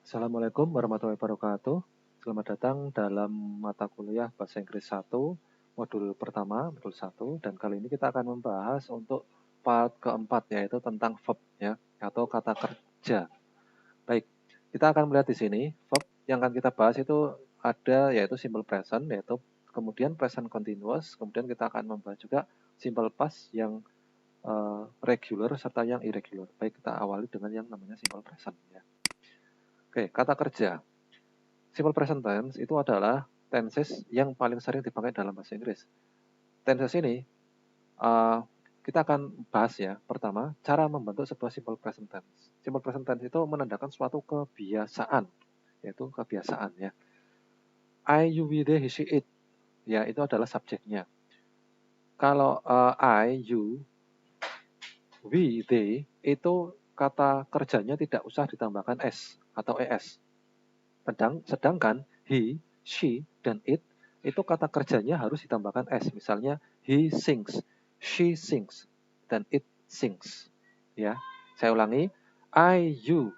Assalamualaikum warahmatullahi wabarakatuh. Selamat datang dalam mata kuliah Bahasa Inggris 1, modul pertama, modul 1. Dan kali ini kita akan membahas untuk part keempat, yaitu tentang verb, ya, atau kata kerja. Baik, kita akan melihat di sini, verb yang akan kita bahas itu ada, yaitu simple present, yaitu kemudian present continuous, kemudian kita akan membahas juga simple past yang regular serta yang irregular. Baik, kita awali dengan yang namanya simple present, ya. Oke, kata kerja. Simple present tense itu adalah tenses yang paling sering dipakai dalam bahasa Inggris. Tenses ini kita akan bahas ya. Pertama, cara membentuk sebuah simple present tense. Simple present tense itu menandakan suatu kebiasaan, yaitu kebiasaan ya. I, you, we, they, he, she, it. Ya, itu adalah subjeknya. Kalau I, you, we, they, itu kata kerjanya tidak usah ditambahkan s atau es. Sedangkan he, she, dan it itu kata kerjanya harus ditambahkan s. Misalnya he sings, she sings, dan it sings. Ya, saya ulangi, I, you,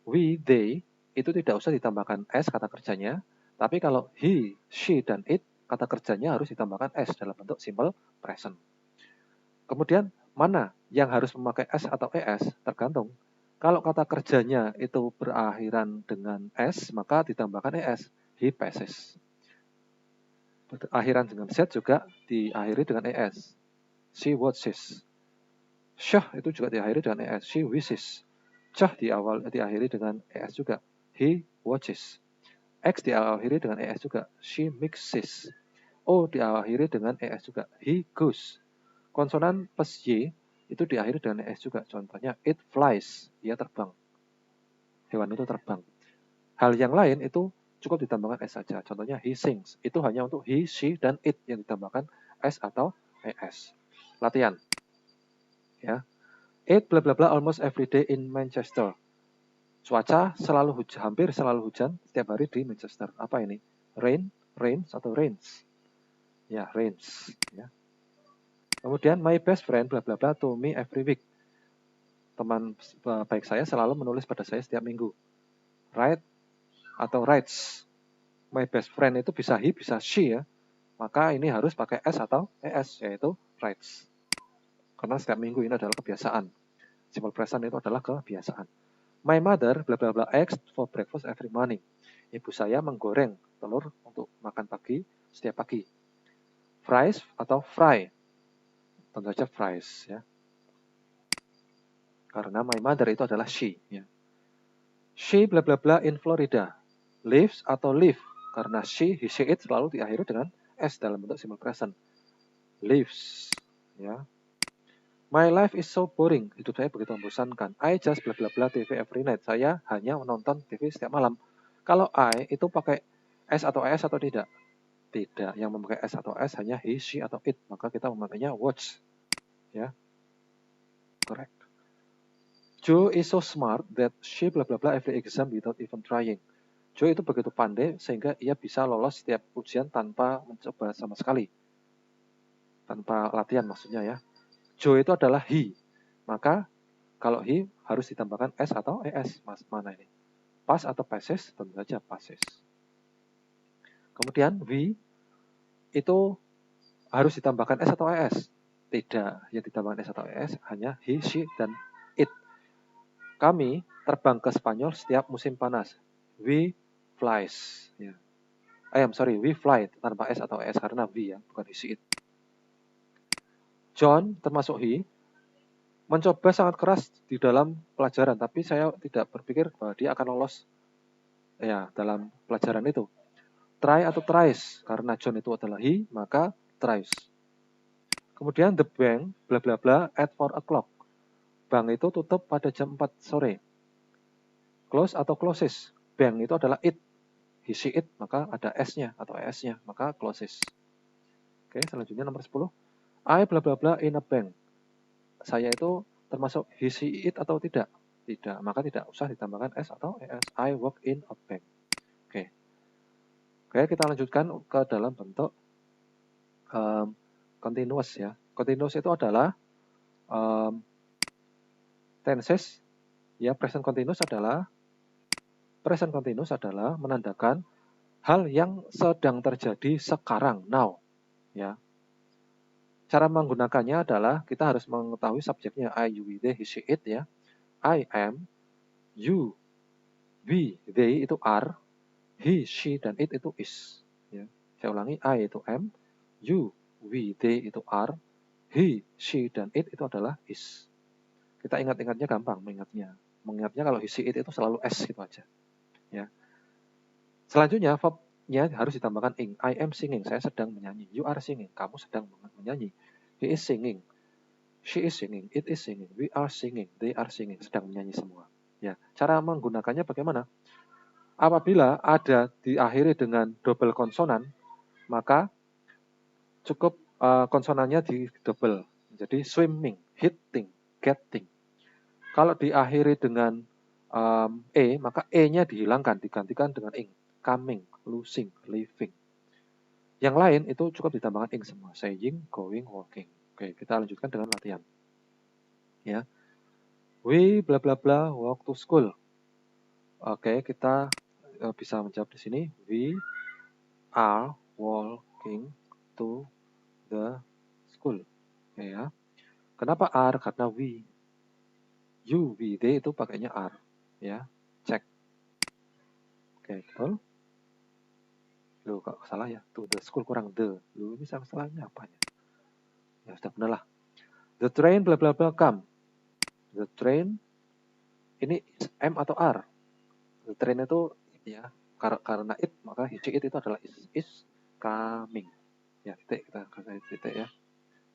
we, they itu tidak usah ditambahkan s kata kerjanya, tapi kalau he, she, dan it kata kerjanya harus ditambahkan s dalam bentuk simple present. Kemudian mana yang harus memakai s atau es tergantung. Kalau kata kerjanya itu berakhiran dengan s, maka ditambahkan es. He passes. Akhiran dengan z juga diakhiri dengan es. She watches. Shah itu juga diakhiri dengan es. She wishes. Cah diakhiri dengan es juga. He watches. X diakhiri dengan es juga. She mixes. O diakhiri dengan es juga. He goes. Konsonan plus y itu diakhiri dengan es juga. Contohnya it flies. Ia terbang. Hewan itu terbang. Hal yang lain itu cukup ditambahkan s saja. Contohnya he sings. Itu hanya untuk he, she, dan it yang ditambahkan s atau es. Latihan. Ya. It bla bla bla almost every day in Manchester. Cuaca selalu hujan, hampir selalu hujan setiap hari di Manchester. Apa ini? Rain, rains atau rains? Ya, rains. Ya. Kemudian my best friend bla bla bla to me every week. Teman baik saya selalu menulis pada saya setiap minggu. Write atau writes. My best friend itu bisa he, bisa she ya. Maka ini harus pakai s atau es, yaitu writes. Karena setiap minggu ini adalah kebiasaan. Simple present itu adalah kebiasaan. My mother bla bla bla eggs for breakfast every morning. Ibu saya menggoreng telur untuk makan pagi setiap pagi. Fries atau fry. Tentu saja fries ya. Karena my mother itu adalah she ya. She bla bla bla in Florida. Lives atau live. Karena she, he, she, it selalu diakhiri dengan s dalam bentuk simple present. Lives ya. My life is so boring. Hidup saya begitu membosankan. I just bla bla bla TV every night. Saya hanya menonton TV setiap malam. Kalau I itu pakai s atau es atau tidak? Tidak. Yang memakai s atau es hanya he, she, atau it. Maka kita memakainya watch. Ya. Correct. Joe is so smart that she bla bla bla every exam without even trying. Joe itu begitu pandai sehingga ia bisa lolos setiap ujian tanpa mencoba sama sekali. Tanpa latihan maksudnya ya. Joe itu adalah he. Maka kalau he harus ditambahkan s atau es. Mana ini? Past atau passes? Tentu saja passes. Kemudian we itu harus ditambahkan s atau es? Tidak. Yang ditambahkan s atau es hanya he, she, dan it. Kami terbang ke Spanyol setiap musim panas. We flies. Ya. We fly tanpa s atau es karena we ya, bukan he, she, it. John termasuk he mencoba sangat keras di dalam pelajaran, tapi saya tidak berpikir bahwa dia akan lolos ya dalam pelajaran itu. Try atau tries, karena John itu adalah he, maka tries. Kemudian the bank, bla bla bla, at 4 o'clock. Bank itu tutup pada jam 4 sore. Close atau closes. Bank itu adalah it. He, she, it, maka ada s-nya atau es-nya, maka closes. Oke, selanjutnya nomor 10. I bla bla bla in a bank. Saya itu termasuk he, she, it atau tidak? Tidak, maka tidak usah ditambahkan s atau es. I work in a bank. Oke. Oke, kita lanjutkan ke dalam bentuk continuous ya. Continuous itu adalah tenses ya, present continuous adalah Present continuous adalah menandakan hal yang sedang terjadi sekarang, now. Ya. Cara menggunakannya adalah kita harus mengetahui subjeknya I, you, we, they, he, she, it ya. I am, you, we, they itu are, he, she, dan it itu is. Ya. Saya ulangi, I itu am, you, we, they itu are, he, she, dan it itu adalah is. Kita ingat-ingatnya gampang mengingatnya. Mengingatnya kalau he, she, it itu selalu s gitu aja. Ya. Selanjutnya verbnya harus ditambahkan ing. I am singing, saya sedang menyanyi. You are singing, kamu sedang menyanyi. He is singing, she is singing, it is singing, we are singing, they are singing, sedang menyanyi semua. Ya, cara menggunakannya bagaimana? Apabila ada diakhiri dengan double konsonan, maka cukup konsonannya di double. Jadi swimming, hitting, getting. Kalau diakhiri dengan maka e-nya dihilangkan, digantikan dengan ing. Coming, losing, living. Yang lain itu cukup ditambahkan ing semua. Saying, going, walking. Oke, kita lanjutkan dengan latihan. Ya. We bla bla bla walk to school. Oke, kita bisa menjawab di sini. We are walking to the school. Oke ya. Kenapa are? Karena we. You, we, they itu pakainya are. Ya, cek. Oke, betul. Loh, kok salah ya? To the school kurang the. Loh, ini salahnya apanya? Ya, sudah benar lah. The train bla bla bla come. The train ini is M atau R? The train itu ya karena it maka it itu adalah is coming. Ya, titik kita kasih titik ya.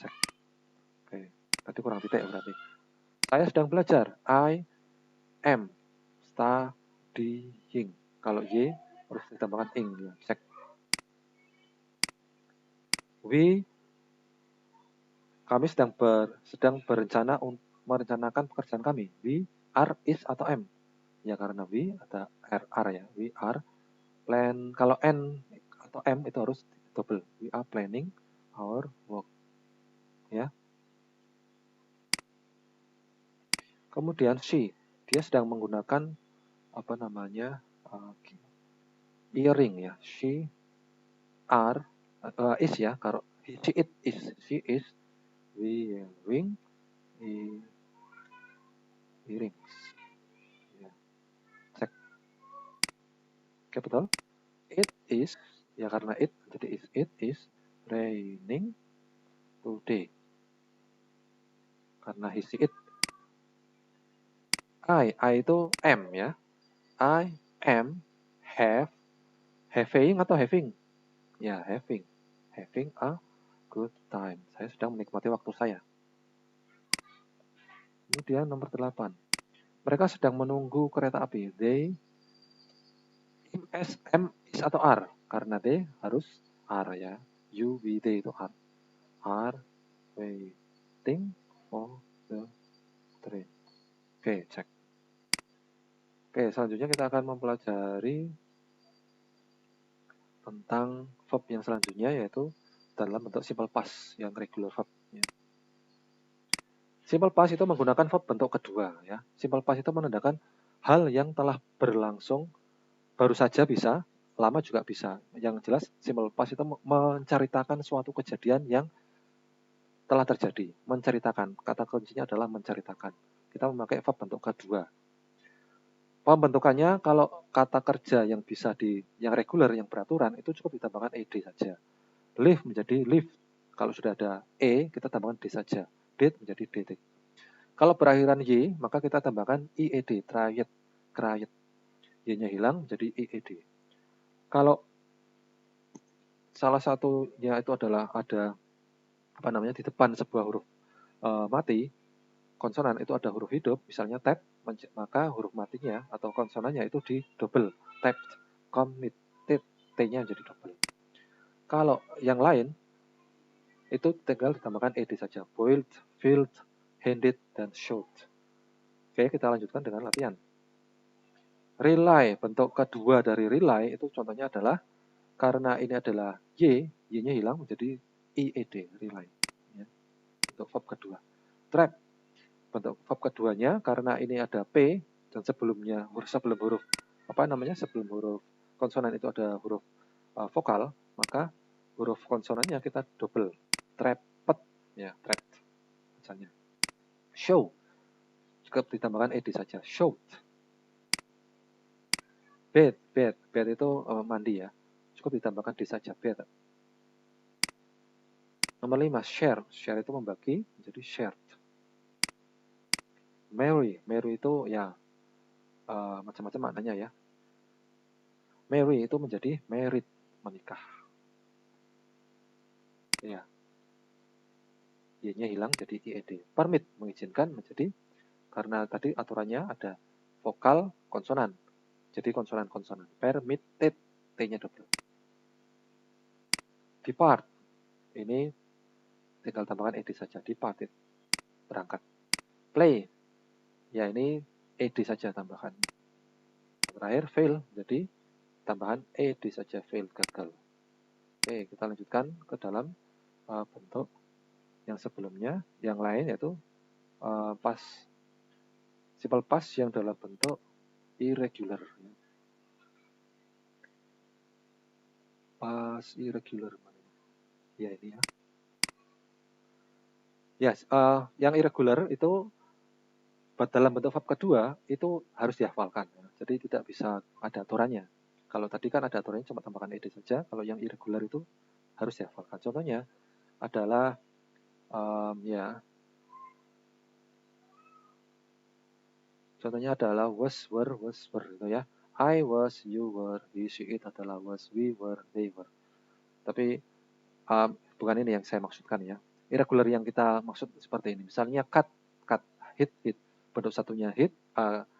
Cek. Oke, tadi kurang titik berarti. Saya sedang belajar. I am studying. Kalau y harus ditambahkan ing ya. Cek. Kami sedang merencanakan pekerjaan kami. We are is atau am? Ya karena we ada are ya. We are plan. Kalau n atau m itu harus double. We are planning our work. Ya. Kemudian she, dia sedang menggunakan apa namanya earring ya. She are is ya. Kalau she it is, she is wearing earrings. Ya. Cek. Oke betul. It is ya karena it jadi it is raining today. Karena he see it. I itu am ya. I am having atau having? Ya, having a good time. Saya sedang menikmati waktu saya. Kemudian nomor 8. Mereka sedang menunggu kereta api. They M is atau are? Karena they harus are ya. You, we, they itu are waiting for the train. Oke, cek. Oke, selanjutnya kita akan mempelajari tentang verb yang selanjutnya yaitu dalam bentuk simple past yang regular verb. Ya. Simple past itu menggunakan verb bentuk kedua. Ya. Simple past itu menandakan hal yang telah berlangsung, baru saja bisa, lama juga bisa. Yang jelas simple past itu menceritakan suatu kejadian yang telah terjadi. Menceritakan, kata kuncinya adalah menceritakan. Kita memakai verb bentuk kedua. Pembentukannya kalau kata kerja yang bisa yang reguler, yang beraturan, itu cukup ditambahkan ed saja. Live menjadi live. Kalau sudah ada e, kita tambahkan d saja. Date menjadi dt. Kalau berakhiran y, maka kita tambahkan ied, tried, cried. Y-nya hilang jadi ied. Kalau salah satunya itu adalah ada di depan sebuah huruf mati, konsonan itu ada huruf hidup, misalnya tap, maka huruf matinya atau konsonannya itu di double. Tapped, committed, T-nya jadi double. Kalau yang lain, itu tinggal ditambahkan ed saja. Boiled, filled, handed, dan showed. Oke, kita lanjutkan dengan latihan. Rely, bentuk kedua dari rely itu contohnya adalah, karena ini adalah y-nya hilang menjadi ied, rely. Ya, untuk verb kedua. Trap, bentuk verb keduanya karena ini ada P dan sebelum huruf sebelum huruf konsonan itu ada huruf vokal, maka huruf konsonannya kita double, trepet, ya, trep bacanya. Show, cukup ditambahkan ed saja, showed. Bed itu mandi ya, cukup ditambahkan d saja, bed. Nomor 5, share itu membagi, menjadi shared. Marry itu ya macam-macam maknanya ya. Marry itu menjadi married, menikah. Ya. Y-nya hilang jadi IED. Permit, mengizinkan menjadi, karena tadi aturannya ada vokal, konsonan. Jadi konsonan-konsonan. Permitted, T-nya double. Depart, ini tinggal tambahkan ed saja. Departed, berangkat. Play, ya ini ed saja tambahkan. Terakhir fail, jadi tambahan ed saja, fail, gagal. Oke, kita lanjutkan ke dalam bentuk yang sebelumnya, yang lain yaitu past simple past yang dalam bentuk irregular. Past irregular, ya ini ya. Yes, yang irregular itu dalam bentuk verb kedua itu harus dihafalkan. Jadi tidak bisa ada aturannya. Kalau tadi kan ada aturannya cuma tambahkan ed saja. Kalau yang irregular itu harus dihafalkan. Contohnya adalah contohnya adalah was, were gitu ya. I was, you were, he, she, it adalah was, we were, they were. Tapi bukan ini yang saya maksudkan ya. Irregular yang kita maksud seperti ini. Misalnya cut, hit. Bentuk satunya hit,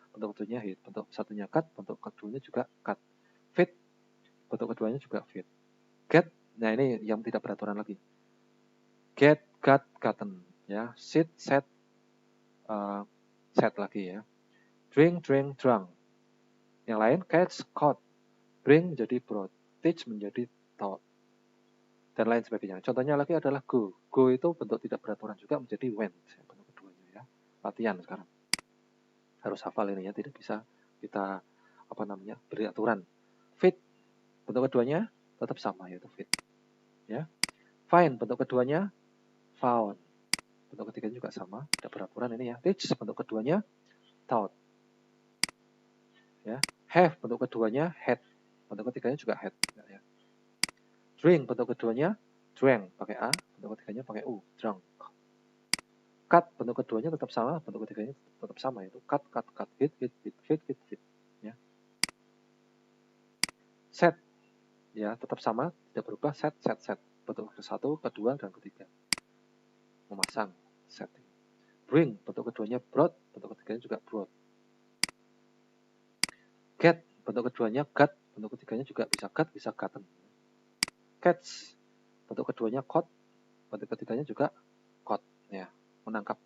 bentuk keduanya hit. Bentuk satunya cut, bentuk keduanya juga cut. Fit, bentuk keduanya juga fit. Get, nah ini yang tidak beraturan lagi. Get, got, gotten. Ya. Sit, set, set lagi ya. Drink, drunk. Yang lain catch, caught. Bring menjadi brought. Teach menjadi taught. Dan lain sebagainya. Contohnya lagi adalah go. Go itu bentuk tidak beraturan juga menjadi went. Bentuk keduanya ya. Latihan sekarang. Harus hafal ini ya, tidak bisa kita beri aturan. Fit, bentuk keduanya tetap sama yaitu fit. Ya. Find, bentuk keduanya found. Bentuk ketiganya juga sama, tidak beraturan ini ya. Teach, bentuk keduanya taught. Ya. Have, bentuk keduanya had. Bentuk ketiganya juga had. Ya. Drink, bentuk keduanya drank pakai A, bentuk ketiganya pakai U, drunk. Cut, bentuk keduanya tetap sama, bentuk ketiganya tetap sama, yaitu cut, hit, fit. Ya. Set, ya tetap sama, tidak berubah, set. Bentuk ke-1, kedua, dan ketiga. Memasang, set. Bring, bentuk keduanya brought, bentuk ketiganya juga brought. Get, bentuk keduanya got, bentuk ketiganya juga bisa got, bisa gotten. Catch, bentuk keduanya caught, bentuk ketiganya juga caught, ya, menangkap.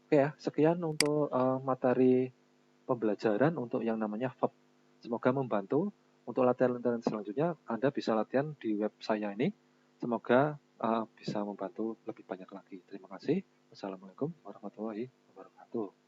Oke ya, sekian untuk materi pembelajaran untuk yang namanya verb. Semoga membantu. Untuk latihan-latihan selanjutnya, Anda bisa latihan di web saya ini. Semoga bisa membantu lebih banyak lagi. Terima kasih. Wassalamualaikum warahmatullahi wabarakatuh.